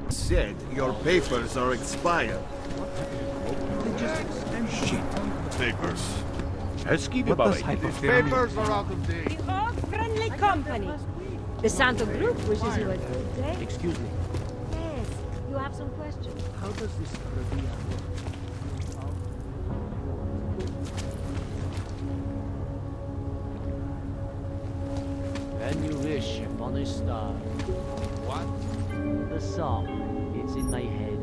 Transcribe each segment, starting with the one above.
Said your papers are expired. Shit. Papers. These papers are out of date. The Aug Friendly Company. The Santo Group wishes you a good day. Excuse me. Yes, you have some questions. How does this reveal work? When you wish upon a star. What? The song. It's in my head.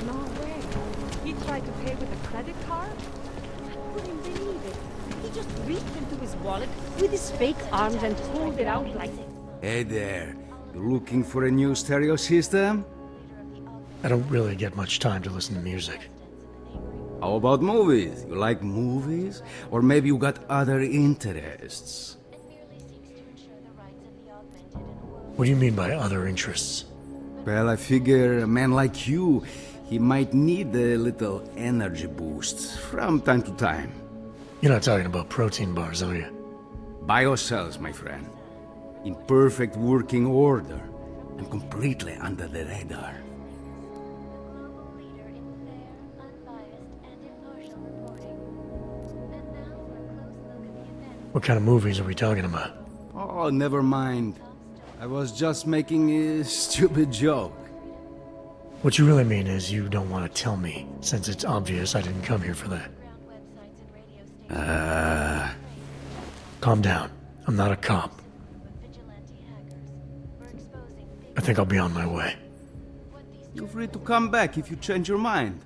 No way. He tried to pay with a credit card? I couldn't believe it. He just reached into his wallet with his fake arms and pulled it out like... Hey there, you looking for a new stereo system? I don't really get much time to listen to music. How about movies? You like movies? Or maybe you got other interests? What do you mean by other interests? Well, I figure a man like you, he might need a little energy boost from time to time. You're not talking about protein bars, are you? Biocells, my friend. In perfect working order and completely under the radar. What kind of movies are we talking about? Oh, never mind. I was just making a stupid joke. What you really mean is you don't want to tell me, since it's obvious I didn't come here for that. Calm down. I'm not a cop. I think I'll be on my way. Feel free to come back if you change your mind.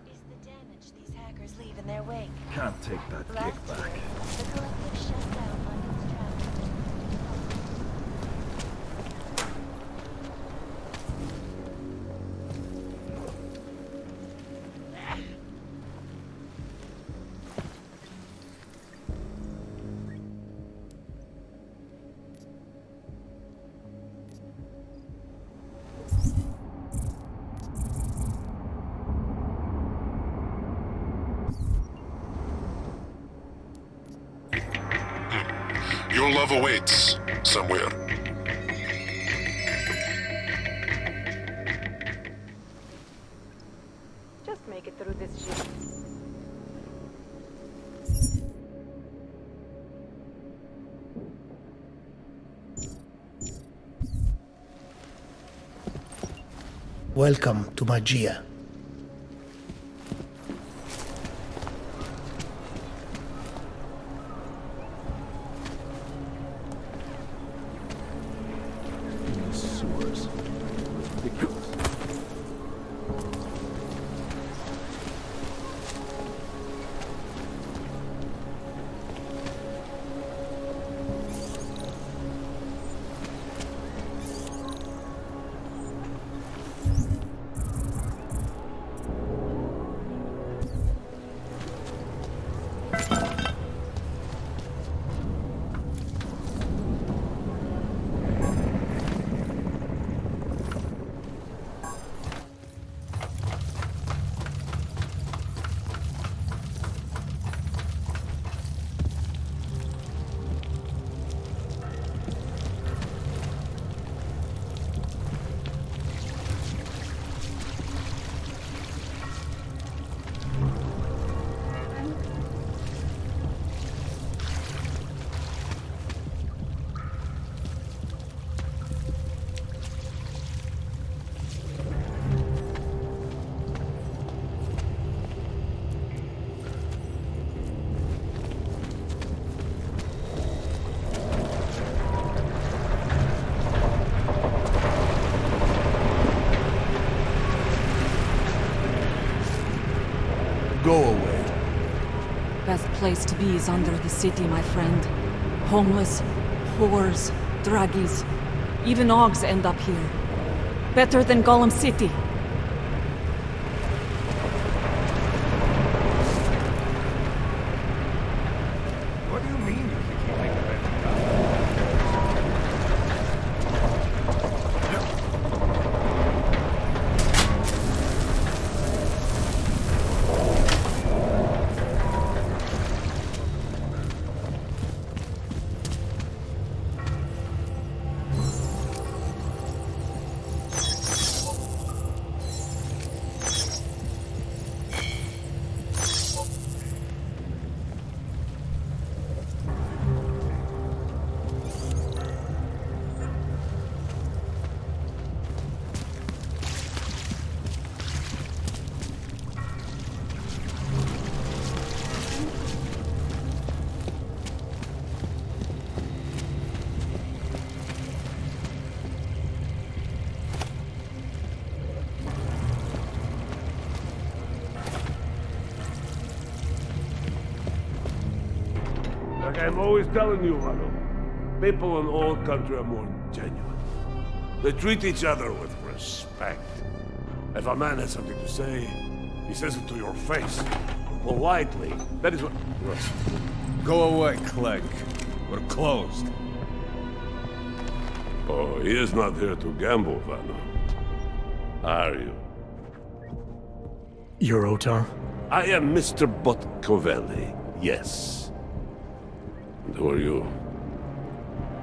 Can't take that kickback. Your love awaits somewhere. Just make it through this shit. Welcome to Magia. go away. Best place to be is under the city, my friend. Homeless, whores, druggies. Even Augs end up here. Better than Golem City. What do you mean you think you make a better guy? Like I'm always telling you, Rano, people in old country are more genuine. They treat each other with respect. If a man has something to say, he says it to your face. Politely. That is what... Russ. Go away, Clegg. We're closed. Oh, he is not here to gamble, Vano. Are you? You're Otar? I am Mr. Botkovelli, yes. And who are you?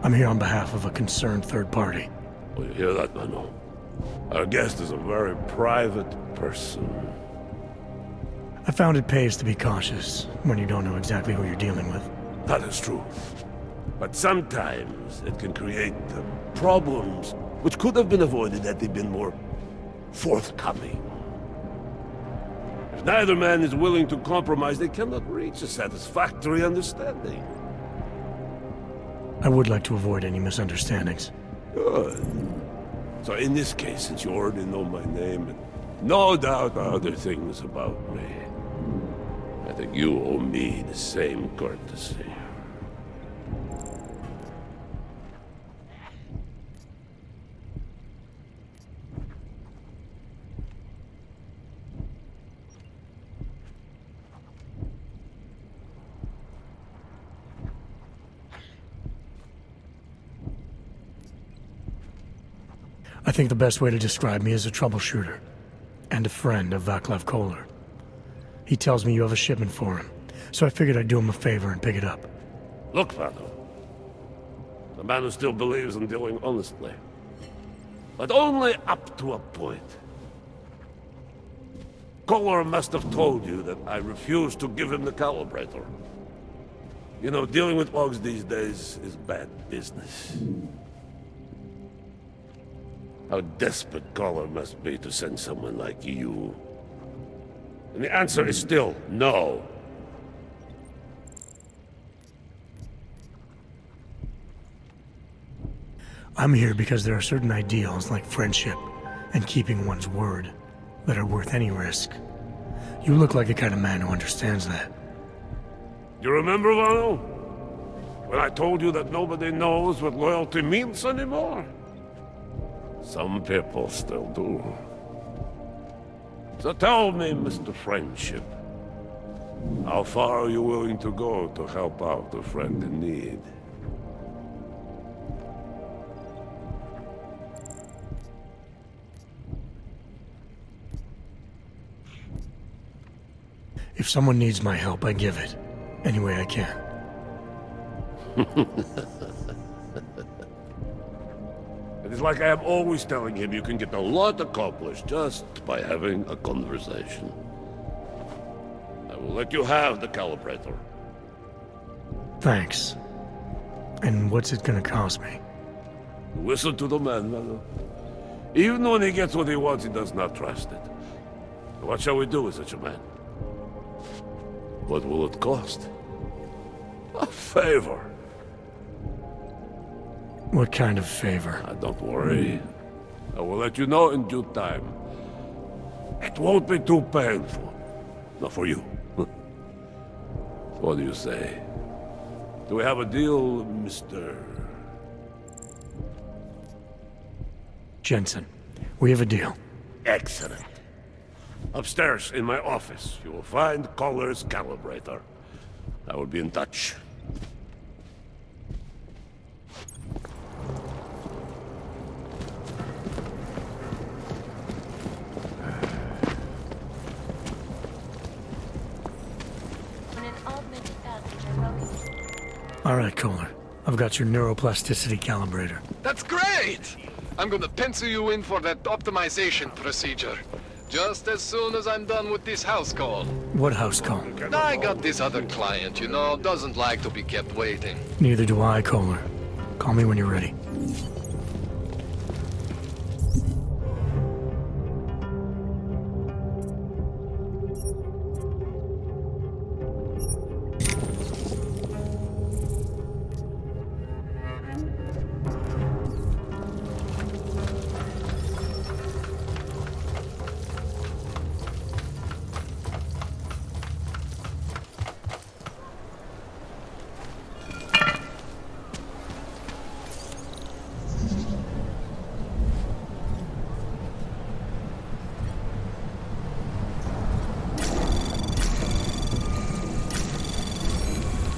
I'm here on behalf of a concerned third party. Oh, you hear that, Vano? Our guest is a very private person. I found it pays to be cautious when you don't know exactly who you're dealing with. That is true. But sometimes it can create problems which could have been avoided had they been more forthcoming. If neither man is willing to compromise, they cannot reach a satisfactory understanding. I would like to avoid any misunderstandings. Good. So in this case, since you already know my name, and no doubt other things about me, I think you owe me the same courtesy. I think the best way to describe me is a troubleshooter, and a friend of Vaclav Koller. He tells me you have a shipment for him, so I figured I'd do him a favor and pick it up. Look, Vano. The man who still believes in dealing honestly. But only up to a point. Koller must have told you that I refused to give him the calibrator. You know, dealing with Augs these days is bad business. How desperate Koller must be to send someone like you. And the answer is still no. I'm here because there are certain ideals like friendship and keeping one's word that are worth any risk. You look like the kind of man who understands that. You remember, Vano? When I told you that nobody knows what loyalty means anymore? Some people still do. So tell me, Mr. Friendship, how far are you willing to go to help out a friend in need? If someone needs my help, I give it. Any way I can. It is like I am always telling him you can get a lot accomplished just by having a conversation. I will let you have the calibrator. Thanks. And what's it gonna cost me? Listen to the man, Vano. Even when he gets what he wants, he does not trust it. What shall we do with such a man? What will it cost? A favor. What kind of favor? Don't worry. I will let you know in due time. It won't be too painful. Not for you. What do you say? Do we have a deal, Mr. Jensen, we have a deal. Excellent. Upstairs in my office, you will find Collar's calibrator. I will be in touch. All right, Kohler. I've got your neuroplasticity calibrator. That's great! I'm gonna pencil you in for that optimization procedure. Just as soon as I'm done with this house call. What house call? I got this other client, you know, doesn't like to be kept waiting. Neither do I, Kohler. Call me when you're ready.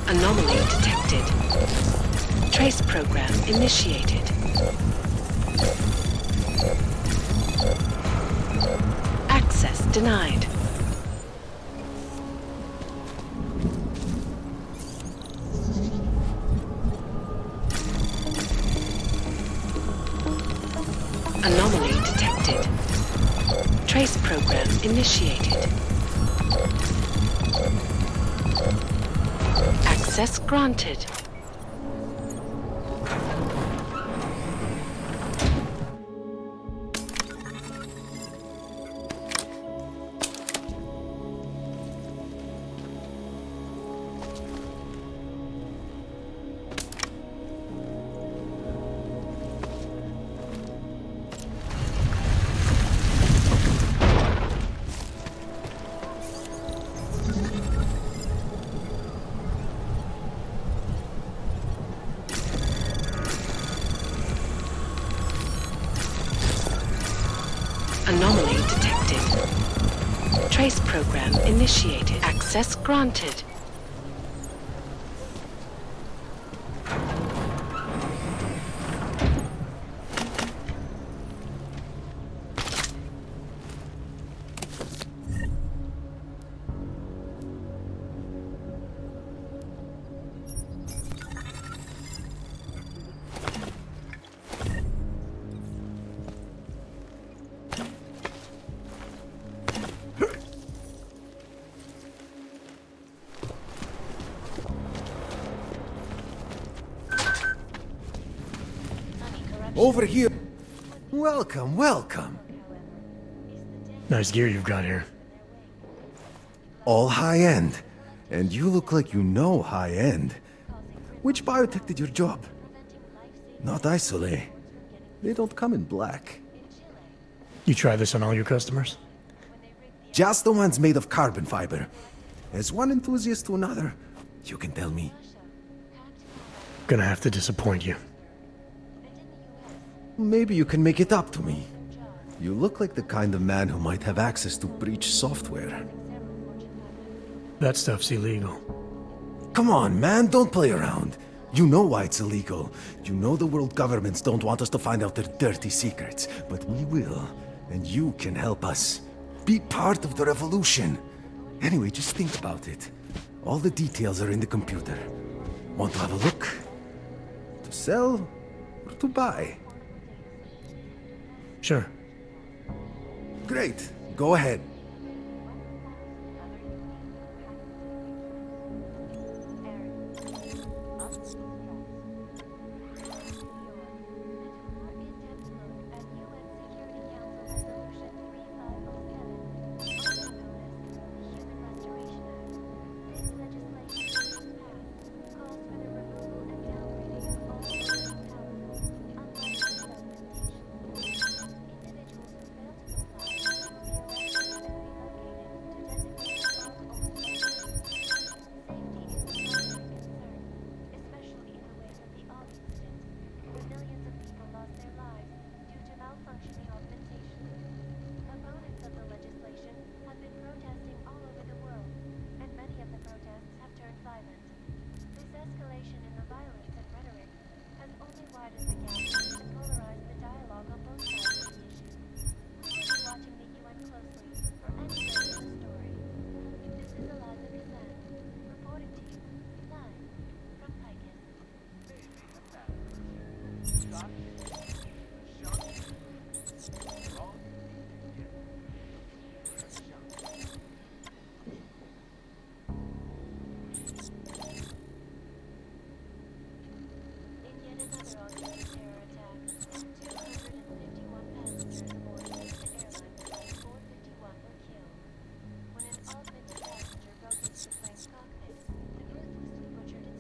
Anomaly detected. Trace program initiated. Access denied. Anomaly detected. Trace program initiated. Access granted. Anomaly detected. Trace program initiated. Access granted. Over here. Welcome, welcome. Nice gear you've got here. All high-end. And you look like you know high-end. Which biotech did your job? Not Isolate. They don't come in black. You try this on all your customers? Just the ones made of carbon fiber. As one enthusiast to another, you can tell me. Gonna have to disappoint you. Maybe you can make it up to me. You look like the kind of man who might have access to breach software. That stuff's illegal. Come on, man, don't play around. You know why it's illegal. You know the world governments don't want us to find out their dirty secrets. But we will, and you can help us. Be part of the revolution. Anyway, just think about it. All the details are in the computer. Want to have a look? To sell or to buy? Sure. Great. Go ahead.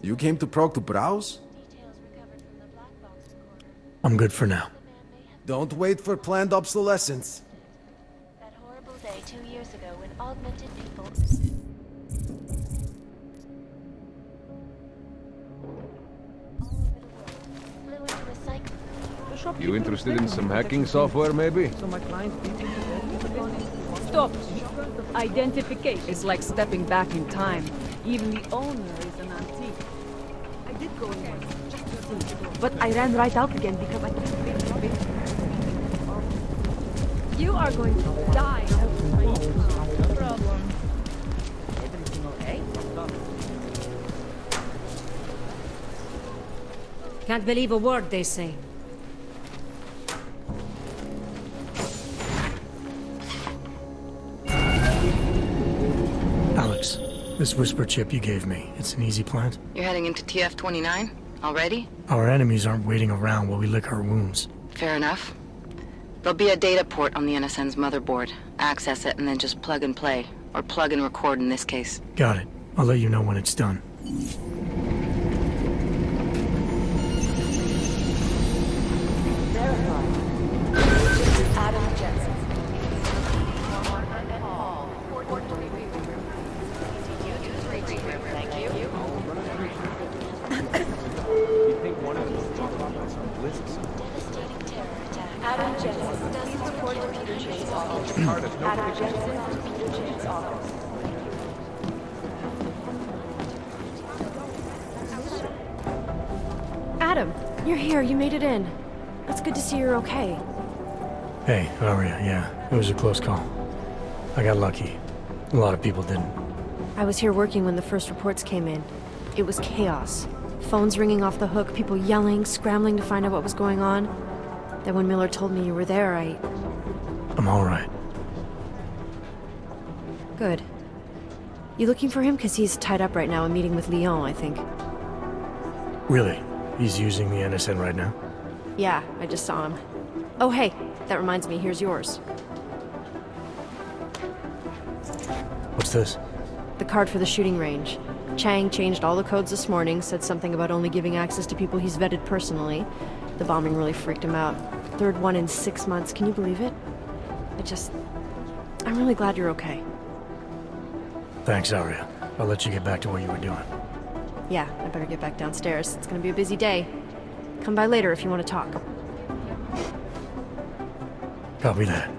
You came to Prague to browse? I'm good for now. Don't wait for planned obsolescence. That horrible day 2 years ago when augmented people... flew into a cycle. You interested in some hacking software, maybe? Stop. Identification. It's like stepping back in time. Even the owner is an antique. I did go in once, just to see. But I ran right out again because I couldn't fit. You are going to die. No problem. Everything okay? Can't believe a word they say. Alex, this whisper chip you gave me, it's an easy plant? You're heading into TF-29? Already? Our enemies aren't waiting around while we lick our wounds. Fair enough. There'll be a data port on the NSN's motherboard. Access it and then just plug and play. Or plug and record in this case. Got it. I'll let you know when it's done. Adam Jensen. Thank you. Devastating terror attack. Adam Jensen. Please report to Peter J's office. Adam Jensen to Peter J's office. Adam, you're here. You made it in. It's good to see you're okay. Hey, Aria, yeah. It was a close call. I got lucky. A lot of people didn't. I was here working when the first reports came in. It was chaos. Phones ringing off the hook, people yelling, scrambling to find out what was going on. Then when Miller told me you were there, I'm alright. Good. You looking for him? Because he's tied up right now, a meeting with Lyon, I think. Really? He's using the NSN right now? Yeah, I just saw him. Oh, hey, that reminds me, here's yours. What's this? The card for the shooting range. Chang changed all the codes this morning, said something about only giving access to people he's vetted personally. The bombing really freaked him out. Third one in 6 months, can you believe it? I'm really glad you're okay. Thanks, Aria. I'll let you get back to what you were doing. Yeah, I better get back downstairs. It's gonna be a busy day. Come by later if you want to talk. Copy that.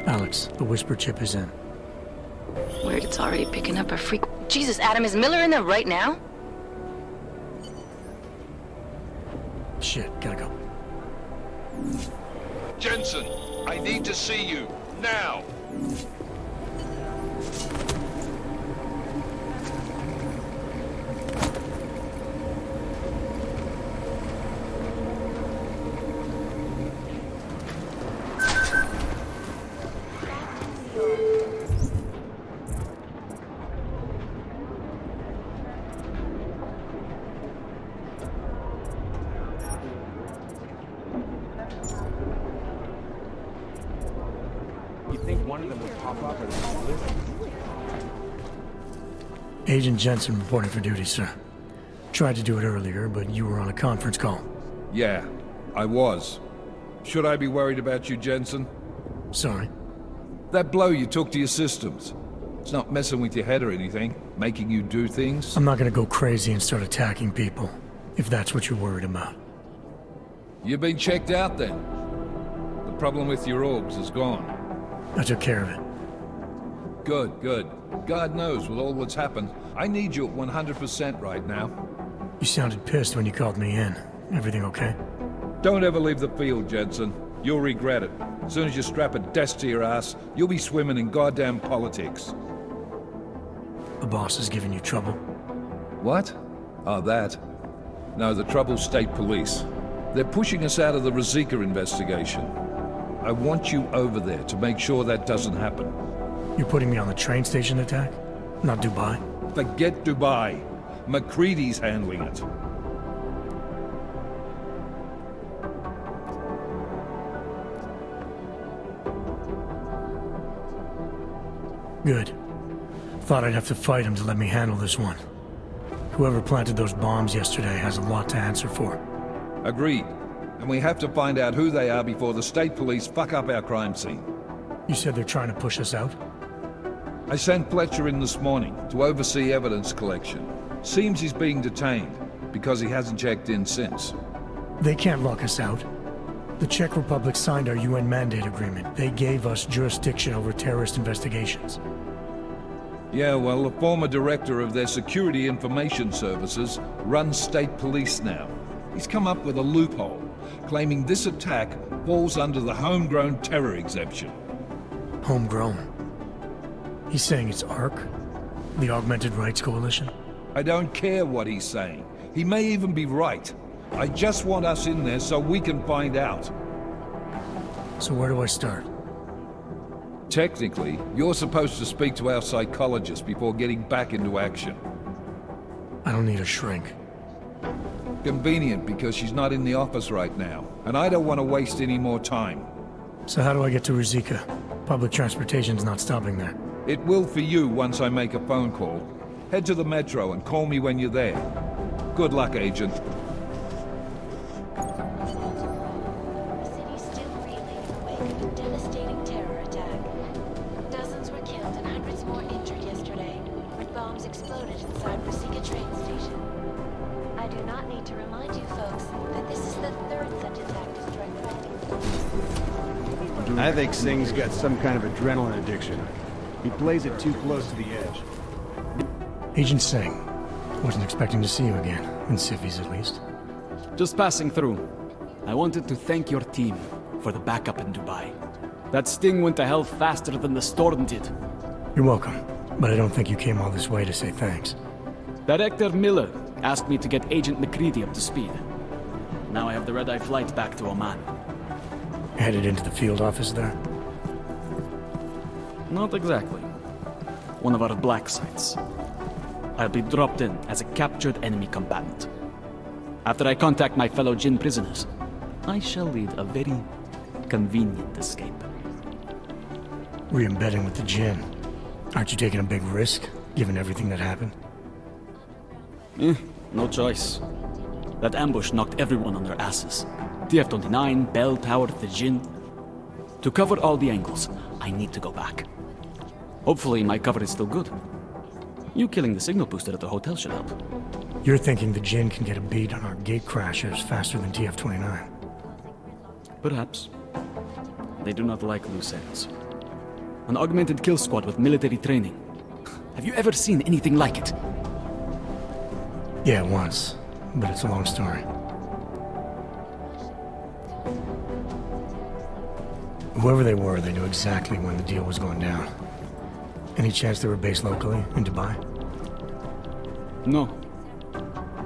Alex, the whisper chip is in. Weird, it's already picking up a freak. Jesus, Adam, is Miller in there right now? Shit, gotta go. Jensen, I need to see you, now! Agent Jensen reporting for duty, sir. Tried to do it earlier, but you were on a conference call. Yeah, I was. Should I be worried about you, Jensen? Sorry? That blow you took to your systems. It's not messing with your head or anything, making you do things? I'm not gonna go crazy and start attacking people, if that's what you're worried about. You've been checked out then? The problem with your orbs is gone. I took care of it. Good, good. God knows with all that's happened, I need you at 100% right now. You sounded pissed when you called me in. Everything okay? Don't ever leave the field, Jensen. You'll regret it. As soon as you strap a desk to your ass, you'll be swimming in goddamn politics. The boss is giving you trouble? What? Oh, that. No, the trouble's state police. They're pushing us out of the Ruzicka investigation. I want you over there to make sure that doesn't happen. You're putting me on the train station attack? Not Dubai? Forget Dubai. McCready's handling it. Good. Thought I'd have to fight him to let me handle this one. Whoever planted those bombs yesterday has a lot to answer for. Agreed. And we have to find out who they are before the state police fuck up our crime scene. You said they're trying to push us out? I sent Fletcher in this morning to oversee evidence collection. Seems he's being detained, because he hasn't checked in since. They can't lock us out. The Czech Republic signed our UN mandate agreement. They gave us jurisdiction over terrorist investigations. Yeah, well, the former director of their security information services runs state police now. He's come up with a loophole, claiming this attack falls under the homegrown terror exemption. Homegrown? He's saying it's ARC? The Augmented Rights Coalition? I don't care what he's saying. He may even be right. I just want us in there so we can find out. So where do I start? Technically, you're supposed to speak to our psychologist before getting back into action. I don't need a shrink. Convenient, because she's not in the office right now, and I don't want to waste any more time. So how do I get to Ruzicka? Public transportation's not stopping there. It will for you once I make a phone call. Head to the metro and call me when you're there. Good luck, Agent. The city's still reeling in the wake of a devastating terror attack. Dozens were killed and hundreds more injured yesterday when bombs exploded inside Ruzicka train station. I do not need to remind you folks that this is the third such attack to strike Prague. I think Singh's got some kind of adrenaline addiction. He plays it too close to the edge. Agent Singh. Wasn't expecting to see you again. In civvies, at least. Just passing through. I wanted to thank your team for the backup in Dubai. That sting went to hell faster than the storm did. You're welcome. But I don't think you came all this way to say thanks. Director Miller asked me to get Agent McCready up to speed. Now I have the red-eye flight back to Oman. Headed into the field office there? Not exactly. One of our black sites. I'll be dropped in as a captured enemy combatant. After I contact my fellow Jinn prisoners, I shall lead a very convenient escape. Re-embedding with the Jinn. Aren't you taking a big risk, given everything that happened? No choice. That ambush knocked everyone on their asses. TF-29, Bell Tower, the Jinn. To cover all the angles, I need to go back. Hopefully my cover is still good. You killing the signal booster at the hotel should help. You're thinking the Jinn can get a beat on our gate crashers faster than TF-29. Perhaps. They do not like loose ends. An augmented kill squad with military training. Have you ever seen anything like it? Yeah, once. But it's a long story. Whoever they were, they knew exactly when the deal was going down. Any chance they were based locally, in Dubai? No.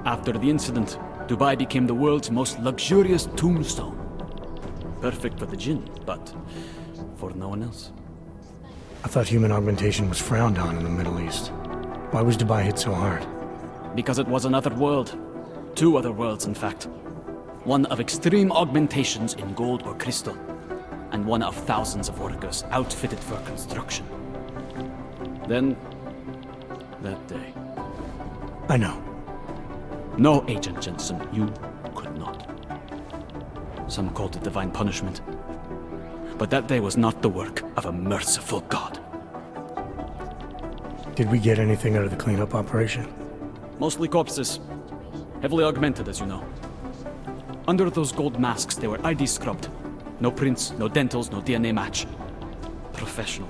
After the incident, Dubai became the world's most luxurious tombstone. Perfect for the Jinn, but for no one else. I thought human augmentation was frowned on in the Middle East. Why was Dubai hit so hard? Because it was another world. Two other worlds, in fact. One of extreme augmentations in gold or crystal, and one of thousands of workers outfitted for construction. Then, that day. I know. No, Agent Jensen, you could not. Some called it divine punishment. But that day was not the work of a merciful God. Did we get anything out of the cleanup operation? Mostly corpses. Heavily augmented, as you know. Under those gold masks, they were ID scrubbed. No prints, no dentals, no DNA match. Professional.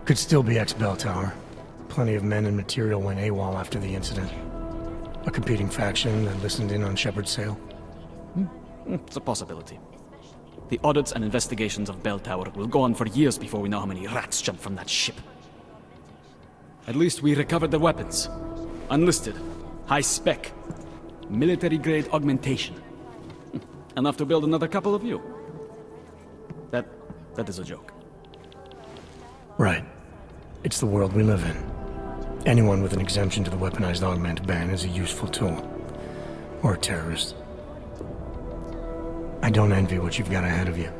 Could still be ex-Bell Tower. Plenty of men and material went AWOL after the incident. A competing faction that listened in on Shepard's sale. It's a possibility. The audits and investigations of Bell Tower will go on for years before we know how many rats jumped from that ship. At least we recovered the weapons. Unlisted, high spec, military-grade augmentation. Enough to build another couple of you. That is a joke. Right. It's the world we live in. Anyone with an exemption to the weaponized augment ban is a useful tool. Or a terrorist. I don't envy what you've got ahead of you.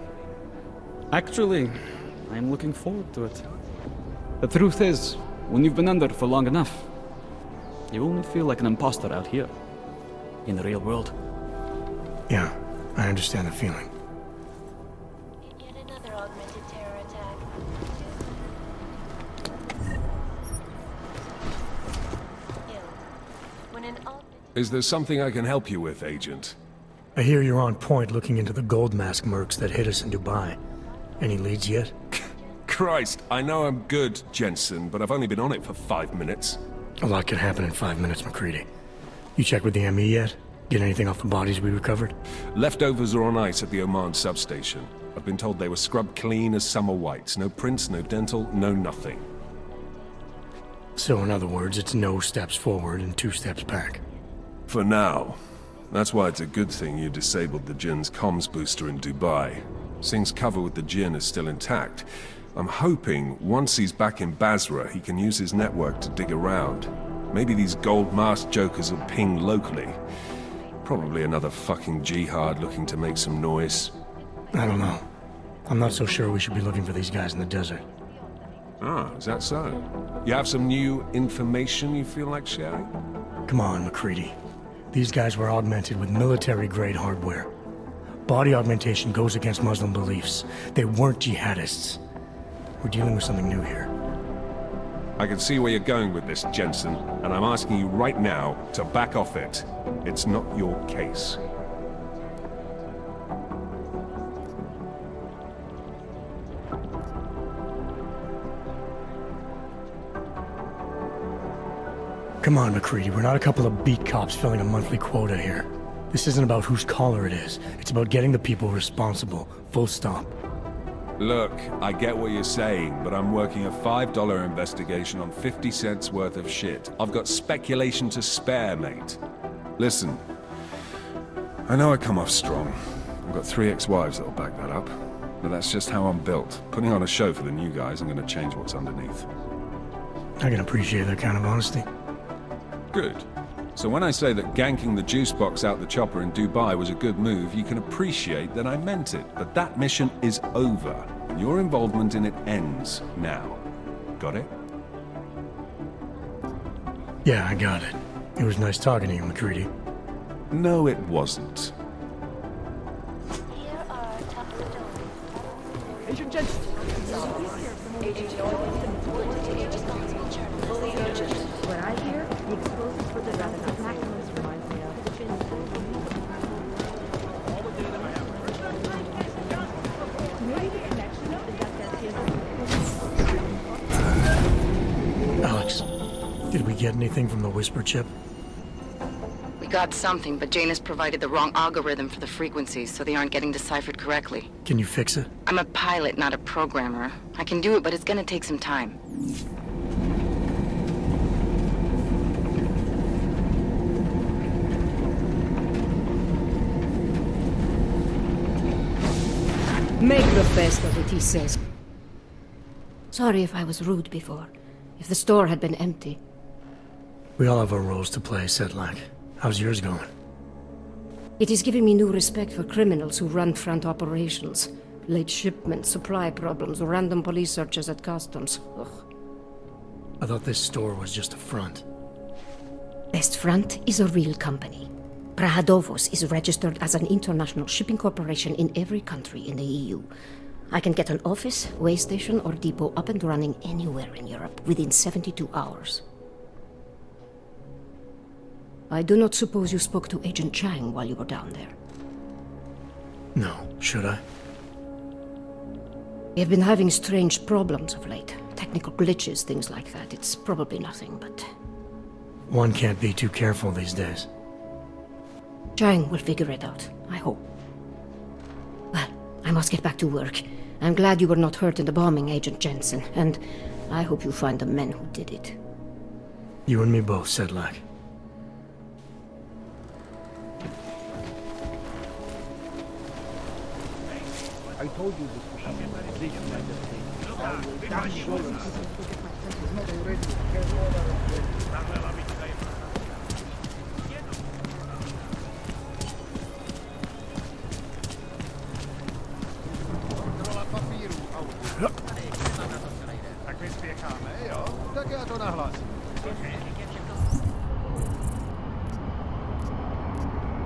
Actually, I'm looking forward to it. The truth is, when you've been under for long enough, you only feel like an imposter out here. In the real world. Yeah, I understand the feeling. Yet another augmented terror attack. When an Is there something I can help you with, Agent? I hear you're on point looking into the gold mask mercs that hit us in Dubai. Any leads yet? Christ, I know I'm good, Jensen, but I've only been on it for 5 minutes. A lot can happen in 5 minutes, McCready. You checked with the ME yet? Get anything off the bodies we recovered? Leftovers are on ice at the Oman substation. I've been told they were scrubbed clean as summer whites. No prints, no dental, no nothing. So in other words, it's no steps forward and 2 steps back. For now. That's why it's a good thing you disabled the Jinn's comms booster in Dubai. Singh's cover with the Jinn is still intact. I'm hoping once he's back in Basra, he can use his network to dig around. Maybe these gold masked jokers will ping locally. Probably another fucking jihad looking to make some noise. I don't know. I'm not so sure we should be looking for these guys in the desert. Ah, is that so? You have some new information you feel like sharing? Come on, McCready. These guys were augmented with military-grade hardware. Body augmentation goes against Muslim beliefs. They weren't jihadists. We're dealing with something new here. I can see where you're going with this, Jensen, and I'm asking you right now to back off it. It's not your case. Come on, McCready, we're not a couple of beat cops filling a monthly quota here. This isn't about whose collar it is. It's about getting the people responsible. Full stop. Look, I get what you're saying, but I'm working a $5 investigation on 50 cents worth of shit. I've got speculation to spare, mate. Listen, I know I come off strong. I've got 3 ex-wives that'll back that up. But that's just how I'm built. Putting on a show for the new guys, I'm gonna change what's underneath. I can appreciate that kind of honesty. Good. So when I say that ganking the juice box out the chopper in Dubai was a good move, you can appreciate that I meant it. But that mission is over, and your involvement in it ends now. Got it? Yeah, I got it. It was nice talking to you, McCready. No, it wasn't. Agent Jensen! What I hear, the explosives for the Juggernaut Collective reminds me of the Maybe the connection is that Alex, did we get anything from the Whisper chip? We got something, but Jane has provided the wrong algorithm for the frequencies, so they aren't getting deciphered correctly. Can you fix it? I'm a pilot, not a programmer. I can do it, but it's gonna take some time. Make the best of it, he says. Sorry if I was rude before. If the store had been empty. We all have our roles to play, Sedlak. How's yours going? It is giving me new respect for criminals who run front operations. Late shipments, supply problems, random police searches at customs. Ugh. I thought this store was just a front. Best Front is a real company. Prahadovos is registered as an international shipping corporation in every country in the EU. I can get an office, way station, or depot up and running anywhere in Europe within 72 hours. I do not suppose you spoke to Agent Chang while you were down there. No, should I? We have been having strange problems of late. Technical glitches, things like that. It's probably nothing, but... One can't be too careful these days. Chang will figure it out, I hope. I must get back to work. I'm glad you were not hurt in the bombing, Agent Jensen, and I hope you find the men who did it. You and me both, Sedlak. I told you this was something like this. I will damn sure it's not already carried over. Tak spěcháme, jo? Tak já to nahlásím.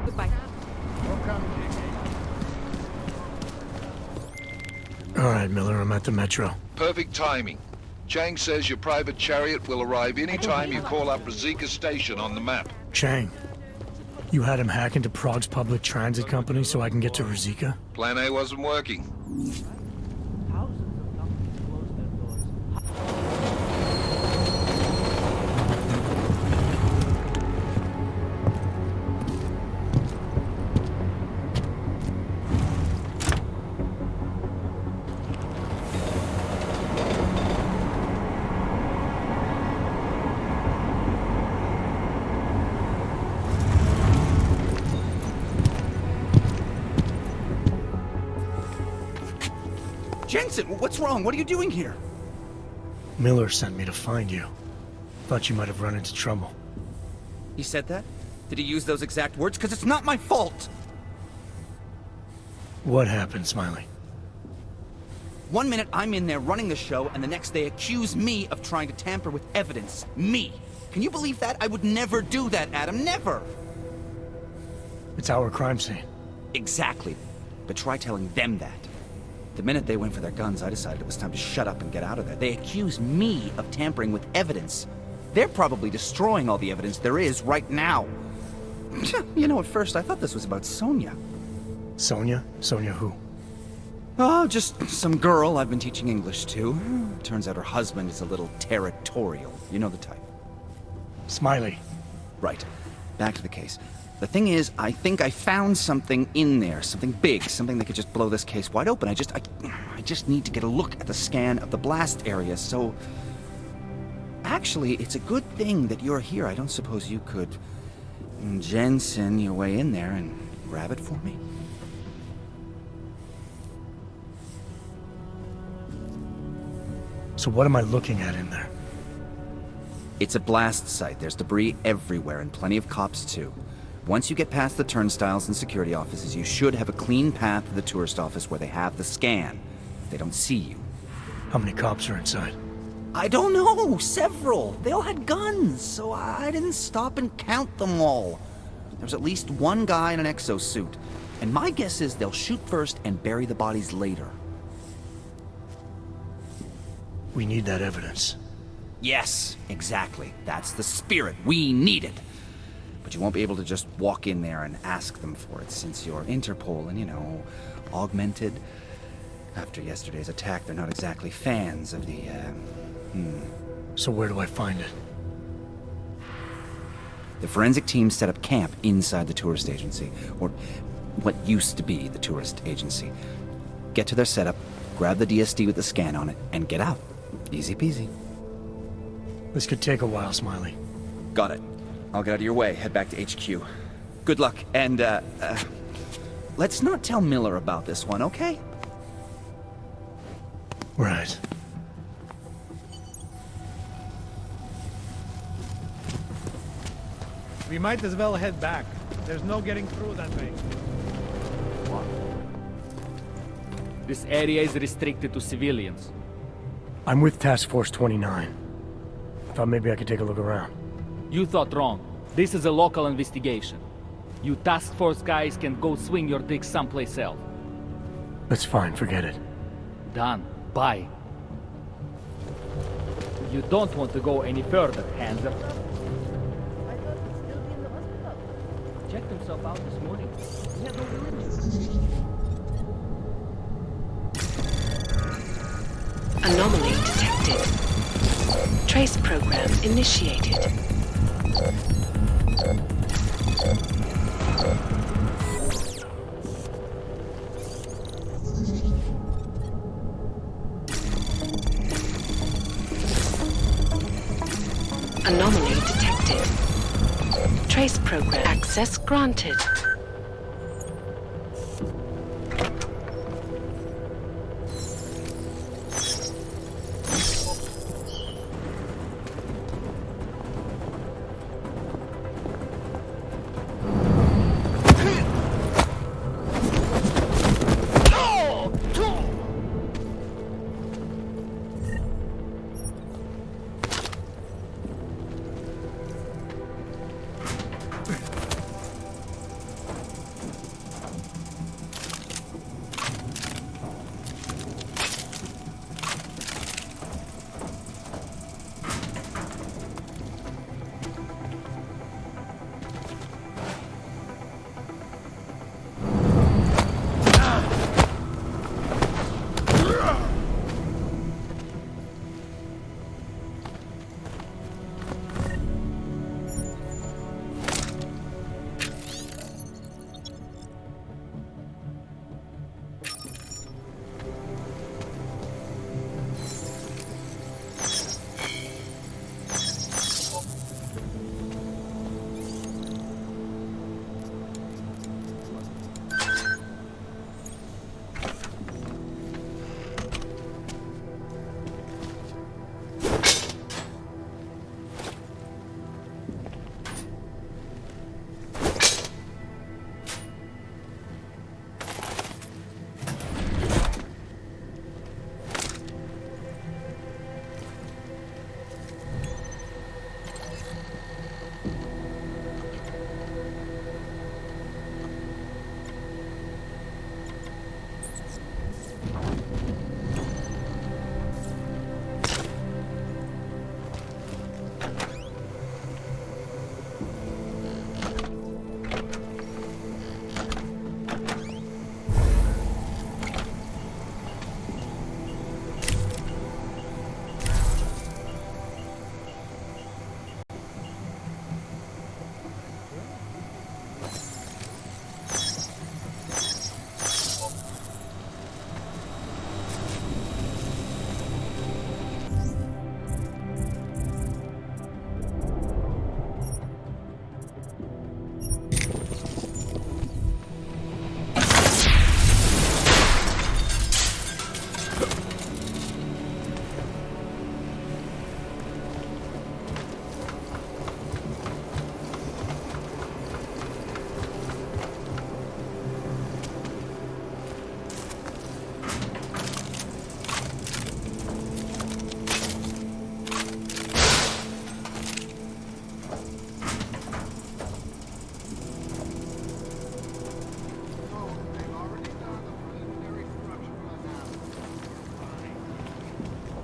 Goodbye. All right, Miller, I'm at the metro. Perfect timing. Chang says your private chariot will arrive any time you call up Rizika Station on the map. Chang, you had him hack into Prague's public transit company so I can get to Rizika? Plan A wasn't working. Jensen, what's wrong? What are you doing here? Miller sent me to find you. Thought you might have run into trouble. He said that? Did he use those exact words? Because it's not my fault! What happened, Smiley? 1 minute I'm in there running the show, and the next they accuse me of trying to tamper with evidence. Me! Can you believe that? I would never do that, Adam. Never! It's our crime scene. Exactly. But try telling them that. The minute they went for their guns, I decided it was time to shut up and get out of there. They accuse me of tampering with evidence. They're probably destroying all the evidence there is right now. You know, at first I thought this was about Sonia. Sonia? Sonia who? Oh, just some girl I've been teaching English to. Turns out her husband is a little territorial. You know the type. Smiley. Right. Back to the case. The thing is, I think I found something in there, something big, something that could just blow this case wide open. I just need to get a look at the scan of the blast area, so... Actually, it's a good thing that you're here. I don't suppose you could Jensen your way in there and grab it for me? So what am I looking at in there? It's a blast site. There's debris everywhere, and plenty of cops too. Once you get past the turnstiles and security offices, you should have a clean path to the tourist office where they have the scan. They don't see you. How many cops are inside? I don't know. Several. They all had guns, so I didn't stop and count them all. There's at least one guy in an exosuit. And my guess is they'll shoot first and bury the bodies later. We need that evidence. Yes, exactly. That's the spirit. We need it. But you won't be able to just walk in there and ask them for it, since you're Interpol and, you know, augmented. After yesterday's attack, they're not exactly fans of the, So where do I find it? The forensic team set up camp inside the tourist agency, or what used to be the tourist agency. Get to their setup, grab the DSD with the scan on it, and get out. Easy peasy. This could take a while, Smiley. Got it. I'll get out of your way, head back to HQ. Good luck, and, let's not tell Miller about this one, okay? Right. We might as well head back. There's no getting through that way. This area is restricted to civilians. I'm with Task Force 29. Thought maybe I could take a look around. You thought wrong. This is a local investigation. You task force guys can go swing your dick someplace else. That's fine, forget it. Done. Bye. You don't want to go any further, Hanser. Checked himself out this morning. He had no Anomaly detected. Trace program initiated. Trace program access granted.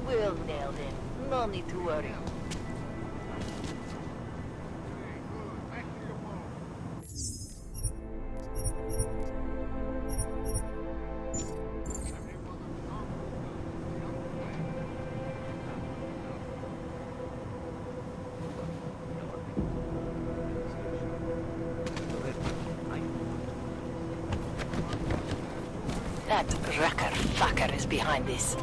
We'll nail it. No need to worry. That wrecker fucker is behind this.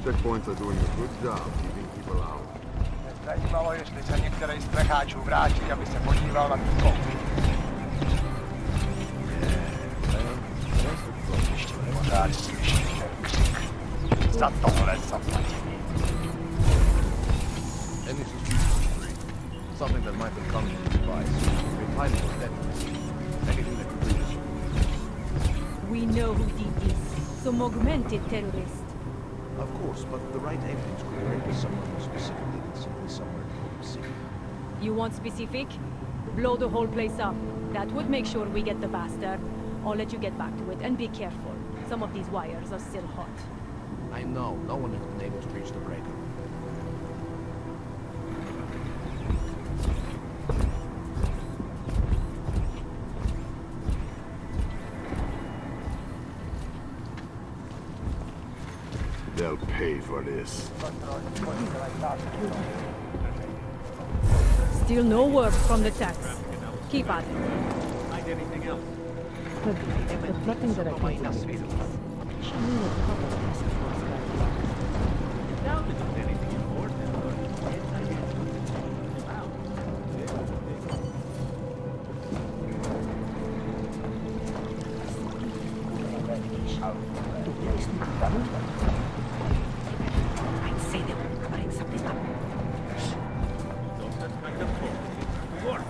Checkpoints are doing a good job keeping people out. Zajímalo, jestli se některý z prcháčů vrátí, aby se podíval na tu koupy. Ještě pořád slyším ten křik. Za tohle zaplatím. Any suspicious tree. Something that might become a device. Reply me with that. Anything that could reach. We know who did this. Some augmented terrorist. Of course, but the right evidence could point to someone who specifically did something somewhere in the city. You want specific? Blow the whole place up. That would make sure we get the bastard. I'll let you get back to it, and be careful. Some of these wires are still hot. I know. No one has been able to reach the breaker. They'll pay for this. Still no word from the tax. Keep at it. Find anything else? There's nothing that I can do. She knew a couple of messages for us guys. Doubt it was anything important, but yes, I did. Wow. I'd say they were covering something up. Don't suspect them for work.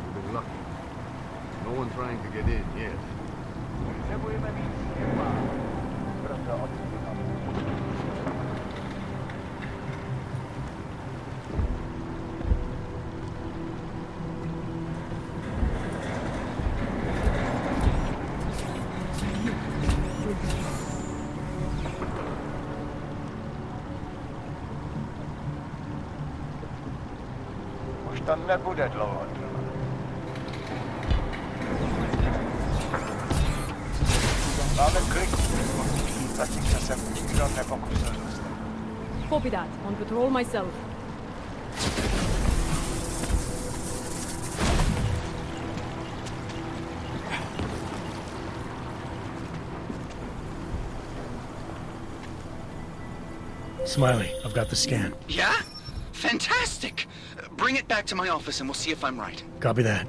You've been lucky. No one trying to get in yet. Mostan nebude dlouho trvat. Máme klik. Zatím se sem nikdo nepokusil dostat. Copy that. On patrol myself. Smiley, I've got the scan. Yeah? Fantastic! Bring it back to my office and we'll see if I'm right. Copy that.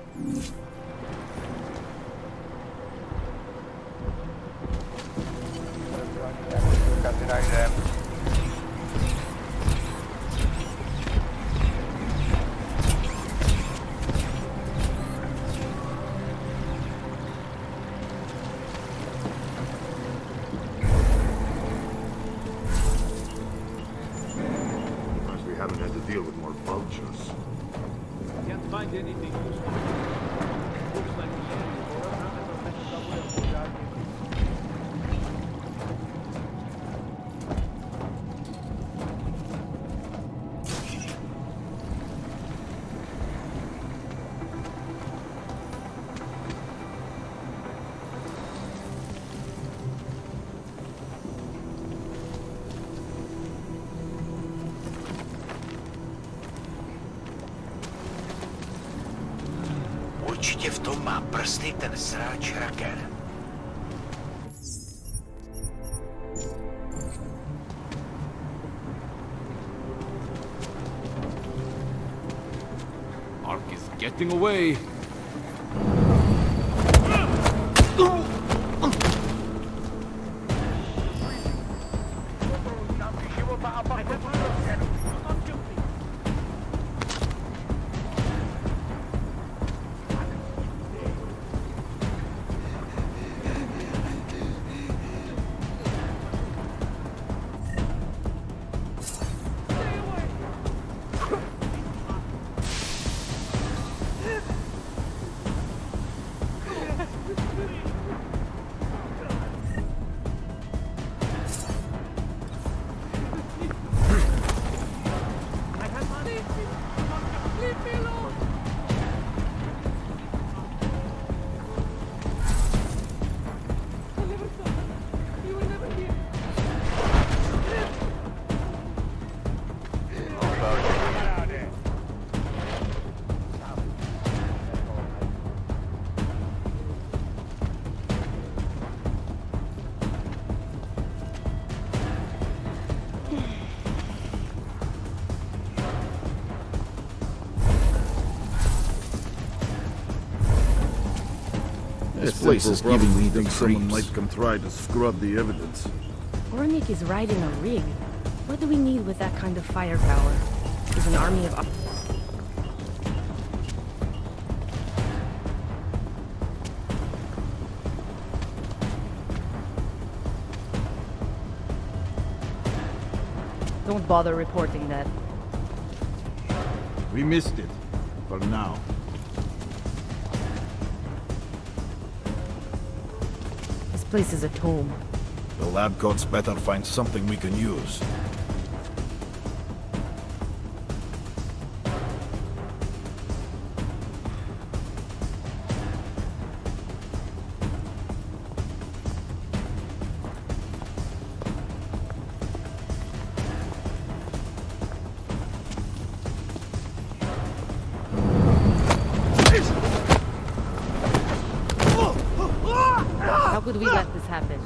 Because we haven't had to deal with more vultures. Can't find anything useful. Looks like the enemy will run out of that double. Určitě v tom má prsty ten sráč Raker. Ark is getting away. This place is giving me the someone might come try to scrub the evidence. Ornik is riding a rig. What do we need with that kind of firepower? Is an army of... Don't bother reporting that. We missed it. For now. This place is a tomb. The lab coats better find something we can use. How could we let this happen?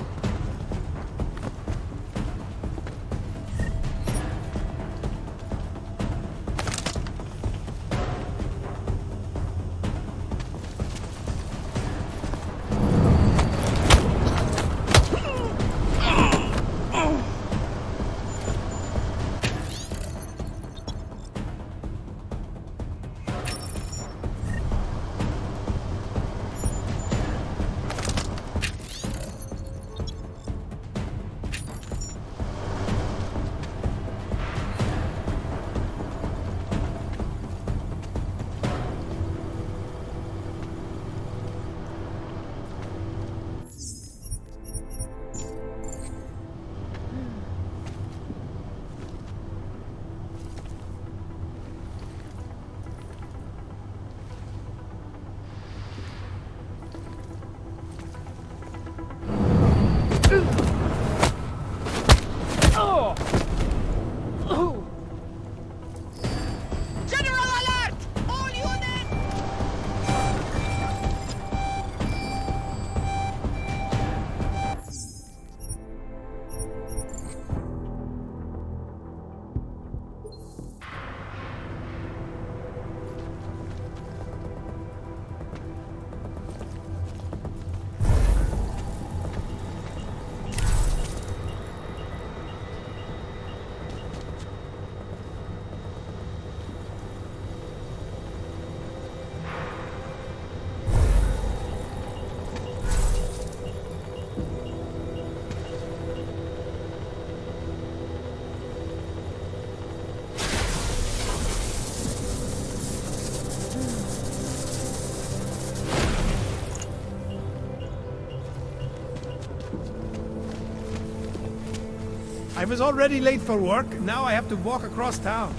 I was already late for work, now I have to walk across town.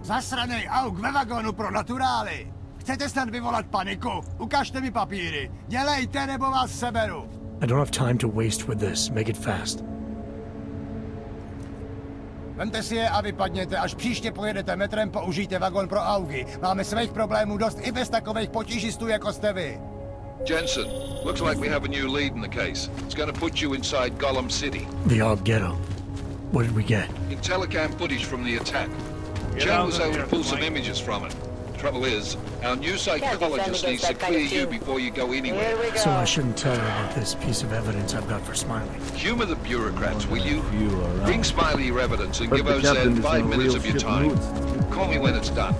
Zasranej Aug ve vagonu pro naturály! Chcete snad vyvolat paniku? Ukažte mi papíry. Dělejte, nebo vás seberu. I don't have time to waste with this. Make it fast. Vemte si je a vypadněte. Až příště pojedete metrem, použijte vagon pro Augy. Máme svých problémů dost i bez takových potížistů, jako jste vy. Jensen, looks like we have a new lead in the case. It's gonna put you inside Gollum City. The Aug ghetto. What did we get? Telecam footage from the attack. Jen was able to pull some images from it. Trouble is, our new psychologist needs to clear you before you go anywhere. So I shouldn't tell her about this piece of evidence I've got for Smiley. Humor the bureaucrats, will you? You are Bring Smiley your evidence and But give the Oz captain is 5 in minutes real of your shit time. mood. Call me when it's done.